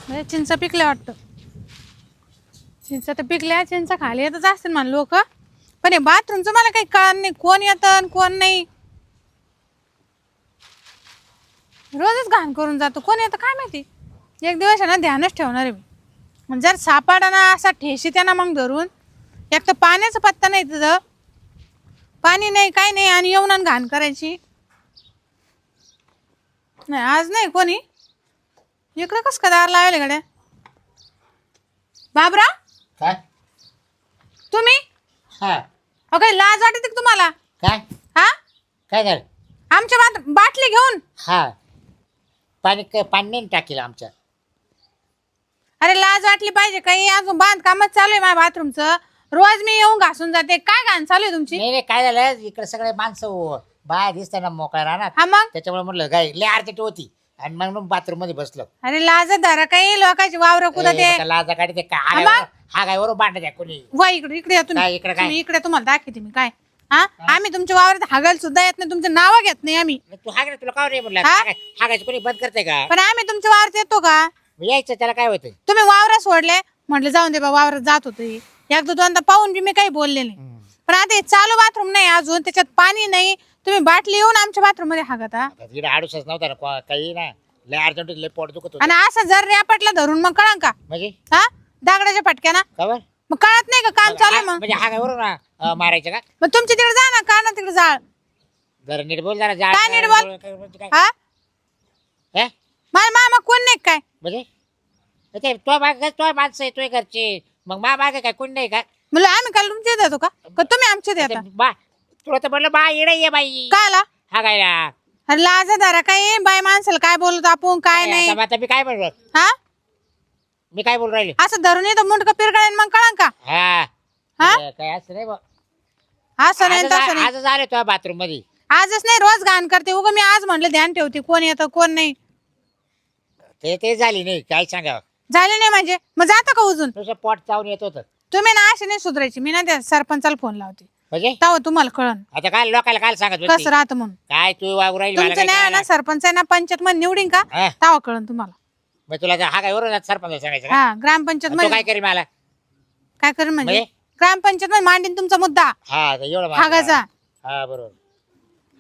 चिंच पिकल्या वाटतं. चिंच तर पिकल्या, चिंच खाली येतच असतील म्हणा लोक. पण हे बाथरूमचं मला काही कळत नाही, कोण येतं आणि कोण नाही. रोजच घाण करून जातो, कोण येतं काय माहिती. एक दिवस आहे ना ध्यानच ठेवणार आहे मी. जर सापाडा ना असा ठेशी त्यांना मग धरून, एक तर पाण्याचा पत्ता नाही तुझं, पाणी नाही काय नाही, आणि येऊन आणि घाण करायची. नाही आज नाही कोणी. इकडं कस का दार लावले गड्या. बाबरा काय? तुम्ही हा काही लाज वाटते का तुम्हाला? काय हा काय झालं? आमच्या बाटली घेऊन. हा पाणी नाही टाकेल आमच्या. अरे लाज वाटली पाहिजे. काही अजून बांधकामच चालू आहे माझ्या बाथरूमचं. रोज मी येऊन घासून जाते. काय घाण चालू आहे तुमची? नाही काय झालं, इकडे सगळे माणसं बाया दिसताना मोकळा राहणार. हा मग त्याच्यामुळे म्हटलं गाय लय अर्जंट होती आणि मग बाथरूम मध्ये बसलो. अरे लाज धरा काही लोकांची वावर कुठं लाजा काढते काय हा काय वरून भांडत आहे कोणी. वा इकडे इकडे या काय इकडे काय? तुम्ही इकडे तुम्हाला दाखवते मी काय. हा आम्ही तुमच्या वावरात हागायला सुद्धा येत नाही, तुमचं नाव घेत नाही आम्ही. तू हा तुला काय नाही म्हटलं हा? हागायचं कोणी बंद करते का? पण आम्ही तुमच्या वावरात येतो का? यायचं त्याला काय होतं? तुम्ही वावरात सोडले म्हटलं जाऊन दे बा, वावरात जात होते. एकदा दोनदा पाहून बी मी काही बोलले नाही. पण आता हे चालू बाथरूम नाही अजून, त्याच्यात पाणी नाही, तुम्ही बाटली येऊन आमच्या बाथरूम मध्ये हागता. तिकडे आडूसच नव्हता ना काही ना. लय अर्जंट लय पोट दुखत होतं. आणि असं जर रेपाटला धरून मग कळंन का? म्हणजे हा दागडाच्या फटक्याना खबर मग कळत नाही का काम चालू आहे मग? म्हणजे हा काय वरून मारायचं का? मग तुमच्या तिकडे जा ना, का ना तिकडे जाळ. जरा नीट बोल जरा. काय नीट बोल? काय हा हे? माझ्या मामा कोण नाही काय? म्हणजे ते तो माणसं आहे तो घरचे, मग मागे काय कोण नाही का? म्हणलं आम्ही काल तुमच्या देतो का तुम्ही आमच्या देता? बा तुला तर म्हटलं बा येडे ये बाई काय आला? हा काय अरे लाजा धरा काय बाय माणसाला काय बोलतो आपण काय नाही. आता मी काय बोललो? हा मी काय बोल राहिले? असं धरून येतो मुंडक पिरगळेन मग कळंन का? हा हा? काय असं नाही बा. असं नाही तसं नाही. आज आले तो बाथरूम मध्ये. आजच नाही रोज घाण करते उगा. मी आज म्हटलं ध्यान ठेवते कोण येतं कोण नाही. ते झाली नाही काय सांगा. झाले नाही म्हणजे मग जातं का उजून? तुझं पोट चावून येत होत तुम्ही ना अशी नाही सुधारायची. मी ना त्या सरपंचाला फोन लावते, म्हणजे तेव्हा तुम्हाला कळन आता काय लोकांना काय सांगत होती? कसं राहतं म्हणून. काय तू वागू राहिली मला तुमचं काय नाही ना कळलं? सरपंच आहे ना, पंचायत मध्ये निवडीन का हा? तेव्हा कळन तुम्हाला. मग तुला हा काय वरून सरपंच सांगायचं का? हा ग्रामपंचायत तो मध्ये काय करी मला? काय करेन म्हणजे? म्हणजे? ग्रामपंचायत मध्ये मांडीन तुमचा मुद्दा हा आता एवढं हागाचा. हा बरोबर.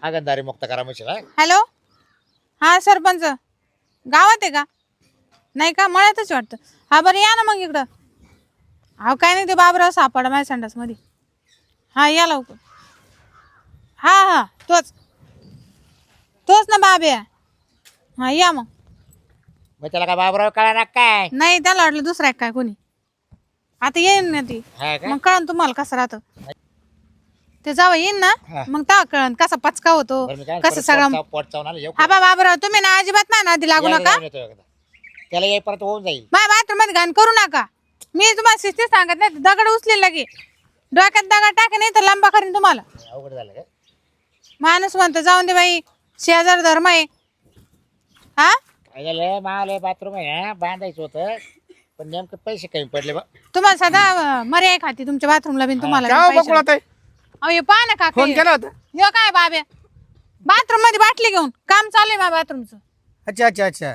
हा गंधारी मुक्त करा म्हणजे काय? हॅलो हा सरपंच गावात आहे का? नाही का मळ्यातच वाटतं. हा बरं या ना मग इकडं. हा काय नाही ते बाबराव सापडा माझ्या संडास मध्ये. हा या लवकर. हा हा तोच तोच ना बाब्या. हा या मग. मग त्याला काय बाबराव कळा ना काय? नाही त्याला वाटलं दुसरा आहे काय कोणी. आता येईन ना ती हा का? मग कळन तुम्हाला कसं राहतं ते. जावं येईन ना हा. मग तेव्हा कळन कसा पचका होतो बरं मी काय कसं परत सगळं. पोट चावून आलं, येऊ हा का? बाबराव तुम्ही ना अजिबात नाही ना आधी लागू यायला नका. जाऊन येतो एकदा. त्याला येईपर्यंत होऊन जाईल. माझ्या बाथरूम मध्ये घाण करू नका. मी तुम्हाला शिस्ती सांगत नाही. दगड उचले लगे डोक्यात दगड टाके नाही तर लंबा करीन तुम्हाला. अवघड झालं का? माणूस म्हणतो जाऊन दे बाई शेजार धर्म आहे. हा काय झालं मला बाथरूम आहे ना बांधायचं होतं पण नेमकं पैसे कमी पडले बा. तुम्हाला सदा मर्याय खाती तुमच्या बाथरूमला बिन तुम्हाला काय पैसे. बकुळा ताई? अहो हे पहा ना काका फोन केला होता? यो काय बाब्या बाथरूम मध्ये बाटली घेऊन काम चालू आहे माझ्या बाथरूमचं. अच्छा अच्छा अच्छा.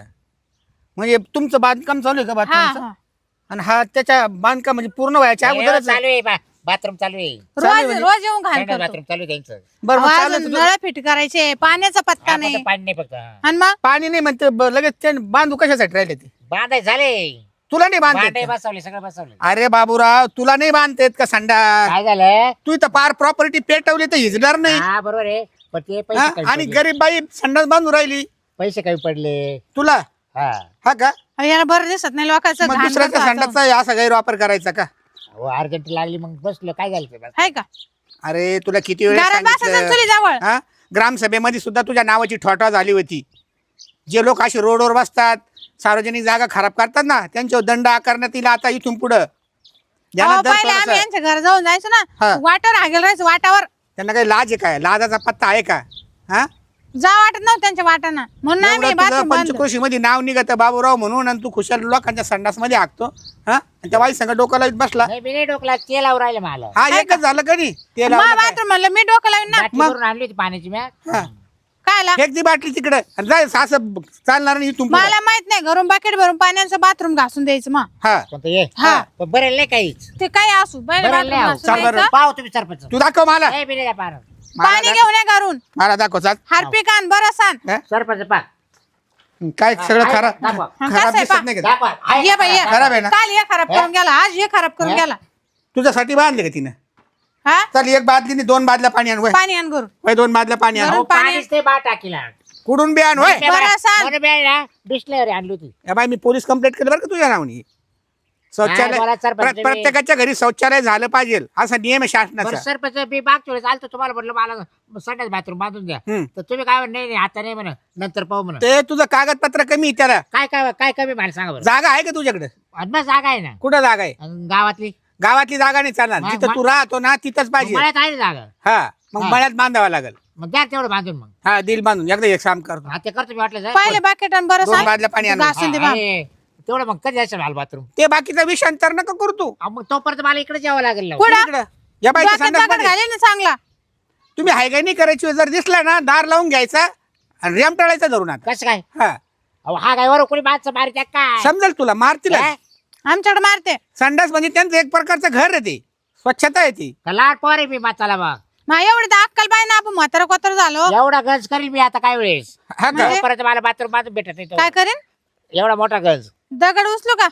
म्हणजे तुमचं बांधकाम चालू आहे का हा बाथरूमचं? हा आणि हा त्याच्या बांधकाम म्हणजे पूर्ण व्हायच्या अगोदरच चालू आहे बाथरूम चालू आहे. रोज रोज येऊन घाण करतो. बाथरूम चालू आहे त्यांचं. बरं मग अहो, चालेल अजून तर नळ फिट करायचे पाण्याचा पत्ता हा, नाही. फक्त पाणी नाही फक्त हा. आणि मग पाणी नाही म्हणते लगेच ते बांधू कशासाठी राहिले ते? बांधाय झाले. तुला नाही भांडे बांधते? बसवले सगळं बसवले. अरे बाबूराव तुला नाही बांधतेत का संडा? काय झालं? तू इथं पार प्रॉपर्टी पेटवली तर हिजणार नाही. हा बरोबर आहे पण ते हा? पैसे कमी आणि पडले. गरीब बाई संडास बांधून राहिली पैसे कमी पडले. तुला. हा हा का? अहो, याला बरं दिसत नाही लोकांचं मग घाण दुसऱ्याच्या करतो आता. संडासचा असा गैरवापर करायचा का? हो अर्जंट लागली मग बसलो काय झालं ते बस. आहे का अरे तुला किती वेळ घरात बसायचं चुली जवळ. हा ग्रामसभेमध्ये सुद्धा तुझ्या नावाची ठोठा झाली होती. जे लोक असे रोडवर बसतात सार्वजनिक जागा खराब करतात ना त्यांच्यावर दंड आकारण्यात येईल आता इथून पुढं. अहो, पहिले आम्ही यांच्या घर जाऊन जायचो ना हा. वाटावर हागेल राहायचं वाटावर. त्यांना काही लाज आहे काय? लाजाचा पत्ता आहे का? हा जा वाटत नव्हतं त्यांच्या वाटाना म्हणून आम्ही एवढं तुझं बाथरूम बांधलं. पंचक्रोशी मध्ये नाव निघत बाबूराव म्हणून आणि तू खुशाल लोकांच्या संडास मध्ये हाकतो. हा आणि त्या वाई संघ डोक्याला बसला. नाही मी नाही डोकला ते लावून राहिलं मला. हा एकच झालं का नाही? ते मग लावलं काय? बाथरूम म्हणलं मी डोकं लावीन ना. बाटली भरून आणली होती पाण्याची मी. हा. कायला फेक ती बाटली तिकडे आणि जाय असं चालणार नाही इथून पुढं. मला माहित नाही घरून बाकेट भरून पाण्याचं बाथरूम घासून द्यायचं मग हा पण ते ये हा. पण बरेल नाही काहीच ते काय असू बैल बरं, बाथरूम लय आहो. घासून चाल बरं. द्यायचं. पाहू तुम्ही सरपंच तू दाखव मला नाही बिले पाहणार पाणी घेऊन ये घरून मला दाखव चाल हार्पिक आण बरं सांग हा? सरपंच पा काय सगळं आहे, खराब दाखवा. हा, खराब कसं आहे दिसत पा? नाही का दाखवा. आहे, ये बाई ये. खराब आहे ना? काल हे खराब करून गेला आज हे खराब करून गेला तुझ्यासाठी बांधले का तिनं हा चल एक बादलीने 2 बादल्या पाणी आण वय पाणी आण घरून वय 2 बादल्या पाणी आण घरून अहो, पाणी- पाणीच ते बा टाकीला कुठून बी आण वय बरं सांग. बरं बी आहे ना बिस्लेरी आणली होती या बाई मी पोलीस कंप्लेंट केलं बरं का तुझ्या नावाने शौचालय बोला सरपंच तुम्ही. प्रत्येकाच्या घरी शौचालय झालं पाहिजे असा नियम आहे बरं शासनाचा सरपंच मी मागच्या वेळेस आलतो तुम्हाला म्हटलं मला संडास बाथरूम बांधून द्या हम्म. तर तुम्ही काय म्हणे नाही आता नाही म्हणा नंतर पाहू म्हणा ते तुझं कागदपत्र कमी आहे त्याला काय काय काय कमी मला सांगा बरं जागा आहे का तुझ्याकडे अन्न जागा आहे ना कुठं जागा आहे आणि गावातली गावातली जागा नाही चालणार मा- जिथं तू राहतो ना तिथंच पाहिजे मळ्यात आहे ना जागा हा मग हा. मळ्यात बांधावा लागेल मग द्या तेवढं बांधून मग हा दिल बांधून एकदा एक काम करतो हा ते करतो मी वाटलं पाहिले बाकेट आण बरं 2 सांग बादल्या पाणी आण घासून दे बाप. तेवढं मग कधी जायचं मला बाथरूम ते बाकीचा विषयांतर नका करू तू मग तोपर्यंत मला इकडे यावं लागेल ना. कुठं इकडं. या बाईच्या डोक्यात संडास दगड मध्ये. घाले ना चांगला तुम्ही हायगानी करायची जर दिसला ना दार लावून घ्यायचा आणि रेम टाळायचा धरून आता कसं काय हा अहो हा काय वर कोणी माणसं मारित्या काय समजेल तुला मारतील हा? आमच्याकडे मारते संडास म्हणजे त्यांचं एक प्रकारचं घर आहे ते स्वच्छता आहे ती का लाट पोर आहे मी माताला मग मा एवढी तर अक्कल पाहिजे ना आपण म्हातारा कोतर झालो एवढा गंज करील मी आता काय वेळेस हा का तोपर्यंत मला बाथरूम बांधून भेटत नाही तो. काय करेन एवढा मोठा गंज दगड उचलू का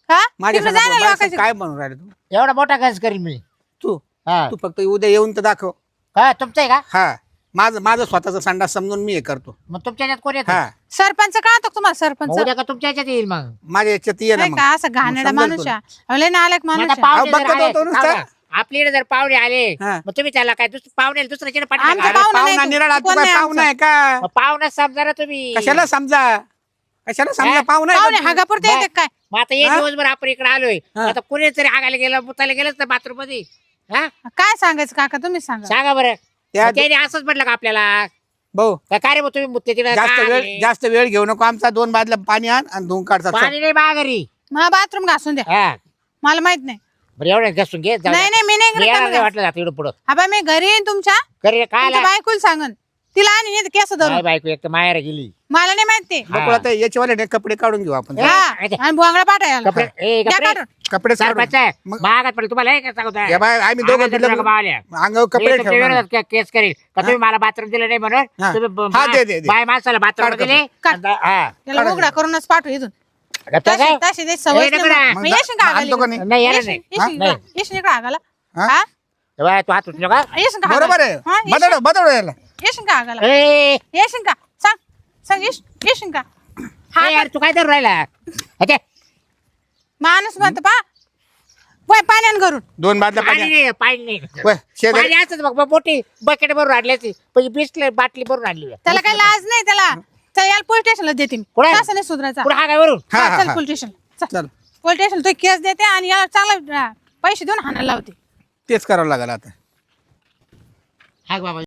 हा माझ्या तिकडे जाय ना समोर लोकांच्या- काय म्हणून राहिलं तू एवढा मोठा गंज करील मी तू हा तू फक्त उद्या येऊन तर दाखव हा तुमचं आहे का हा माझं स्वतःचा संडास समजून मी हे करतो मग तुमच्या याच्यात कोण येतं हा सरपंच का होतो तुम्हाला मग सरपंच उद्या का तुमच्या याच्यात येईल मग माझ्या याच्यात ये ना नाही मग का असं घाणेरडा समजेल माणूस तुला. आहे लय नालायक मग माणूस आता आहे. पाहुणे अहो, जर बघतो आले, तो नुसता. थांबा. आपल्याकडे जर पाहुणे आले हा. मग तुम्ही त्याला काय पाहुणे दुसऱ्याच्या आमचा पाठवा पाहुणा नाही पाहुणा तू. निराळा तू तू कोण काय नाही पाहुणा आहे का पाहुणा समजा ना तुम्ही कशाला समजा कशाला समजा हा? पाहुणा आहे पाहुणे का तू? हागापुरते येते काय मग आता एक हा? दिवसभर आपण इकडे आलोय हा. आता कुणी तरी हागायला गेलं मुतायला गेलंच ना बाथरूम मध्ये हा काय सांगायचं काका तुम्ही सांगा सांगा बरं त्या- मग त्याने असंच म्हटलं का आपल्याला भाऊ काय रे मग तुम्ही मुत्ते तिकडे जास्त वेळ घेऊ नको आमचा 2 बादल्या पाणी आण आणि धुवून काढचा पाणी नाही माघारी मला बाथरूम घासून द्या हा मला माहित नाही बरं एवढं घासून घे जाऊ नाही दे. नाही मी नाही मी इकडे येणार कमी नाही घास. वाटलं जातं इकडं पुढं हा बाई मी घरी येईन तुमच्या करे काय तुमच्या बायकोला सांगन तिला आणि नाही केस काय धरून बायको एक तर माहेर गेली मला नाही माहिती हा. बघू आता याच्यावाले कपडे काढून घेऊ आपण हा आणि भोंगडा पाठायला कपडे ए, द्या कपडे काढून. कपडे सरपंच काढून मग महागात पडले तुम्हाला हे काय सांगतो या बाय आम्ही दोघं आम्हाला दिलं नका बावल्या. अंगावर मी कपडे तुमच्या ठेवणार विरोधात केस करेल का तुम्ही मला बाथरूम दिलं नाही म्हणून हा. तुम्ही हा, दे, दे, दे. बाय माणसाला बाथरूम काढ दिले काढ. हा त्याला उघडा करूनच पाठव इथून गप्पा काय? तशी ते सवय ए, नको ना. मग येशील का आणतो का आगाली? नाही? नाही येणार नाही येशील इकडे आगाला हा? हा ए, बाय, तू हात उचलू का येशील का बरोबर आगाला? हा, आहे बदल बदल याला येशील का आगाला ए, येशील का सांग सांग येशील का हा ए, यार तू काय करू राहिला अच्छा, माणूस म्हणतो पा वय पाण्यान करून 2 बादल्या पाणी पाणी नाही पाणी नाही वय, शेजारी पाणी असंच बघ मोठी बकेट भरून आणली पण बिस्ले बाटली भरून आणली त्याला काही लाज नाही त्याला चल याला पोलीस स्टेशनला देते मी कुठे? कसं नाही सुधरायचा पुढे हा काय वरून हा, हा, चल हा. पोलीस स्टेशन चल पोलीस स्टेशन तो केस देते आणि याला चांगला पैसे देऊन हाणायला लावते तेच करावं लागेल आता हा बाबा